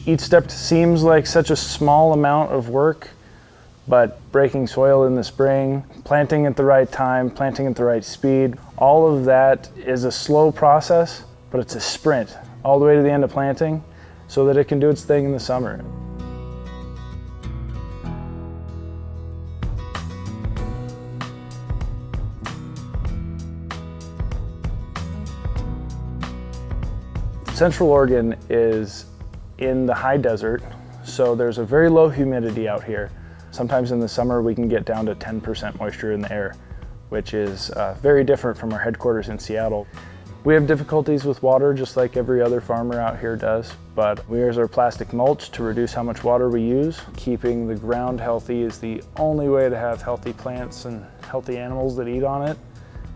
Each step seems like such a small amount of work, but breaking soil in the spring, planting at the right time, planting at the right speed, all of that is a slow process, but it's a sprint all the way to the end of planting so that it can do its thing in the summer. Central Oregon is in the high desert, so there's a very low humidity out here. Sometimes in the summer we can get down to 10% moisture in the air, which is very different from our headquarters in Seattle. We have difficulties with water just like every other farmer out here does, but we use our plastic mulch to reduce how much water we use. Keeping the ground healthy is the only way to have healthy plants and healthy animals that eat on it.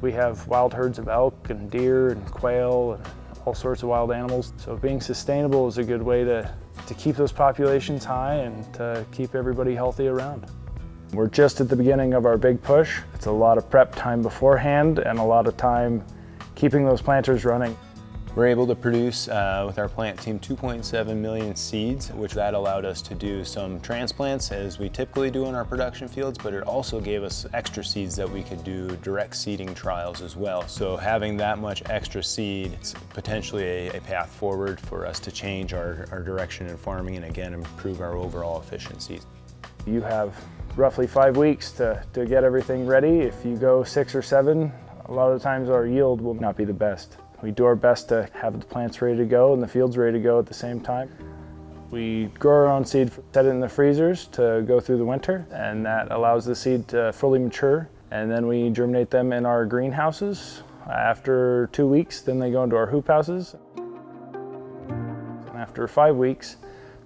We have wild herds of elk and deer and quail and all sorts of wild animals. So being sustainable is a good way to keep those populations high and to keep everybody healthy around. We're just at the beginning of our big push. It's a lot of prep time beforehand and a lot of time keeping those planters running. We're able to produce with our plant team 2.7 million seeds, which that allowed us to do some transplants as we typically do in our production fields, but it also gave us extra seeds that we could do direct seeding trials as well. So having that much extra seed, it's potentially a path forward for us to change our direction in farming and again improve our overall efficiency. You have roughly 5 weeks to get everything ready. If you go 6 or 7, a lot of the times our yield will not be the best. We do our best to have the plants ready to go and the fields ready to go at the same time. We grow our own seed, set it in the freezers to go through the winter, and that allows the seed to fully mature. And then we germinate them in our greenhouses. After 2 weeks, then they go into our hoop houses. And after 5 weeks,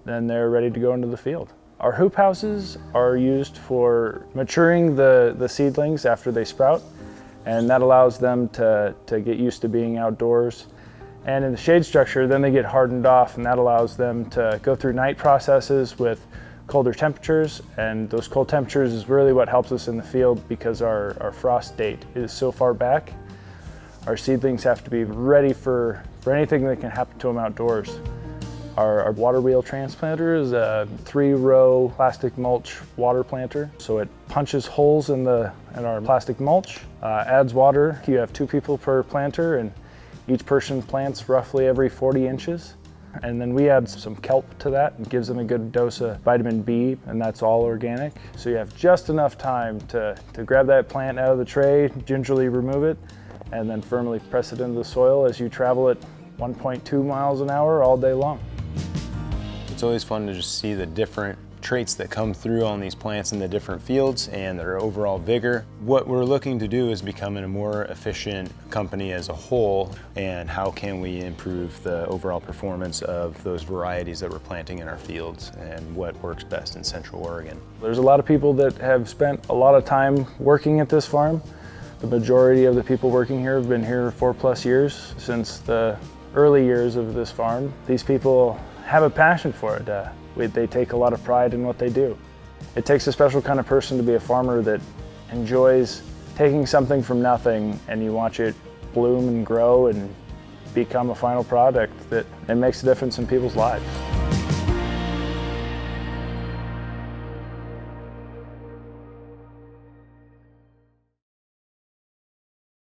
then they're ready to go into the field. Our hoop houses are used for maturing the seedlings after they sprout, and that allows them to get used to being outdoors. And in the shade structure, then they get hardened off, and that allows them to go through night processes with colder temperatures, and those cold temperatures is really what helps us in the field because our frost date is so far back. Our seedlings have to be ready for anything that can happen to them outdoors. Our water wheel transplanter is a 3-row plastic mulch water planter. So it punches holes in our plastic mulch, adds water. You have 2 people per planter and each person plants roughly every 40 inches. And then we add some kelp to that and gives them a good dose of vitamin B, and that's all organic. So you have just enough time to grab that plant out of the tray, gingerly remove it, and then firmly press it into the soil as you travel at 1.2 miles an hour all day long. It's always fun to just see the different traits that come through on these plants in the different fields and their overall vigor. What we're looking to do is become a more efficient company as a whole, and how can we improve the overall performance of those varieties that we're planting in our fields and what works best in Central Oregon. There's a lot of people that have spent a lot of time working at this farm. The majority of the people working here have been here 4+ years, since the early years of this farm. These people have a passion for it. They take a lot of pride in what they do. It takes a special kind of person to be a farmer that enjoys taking something from nothing and you watch it bloom and grow and become a final product that makes a difference in people's lives.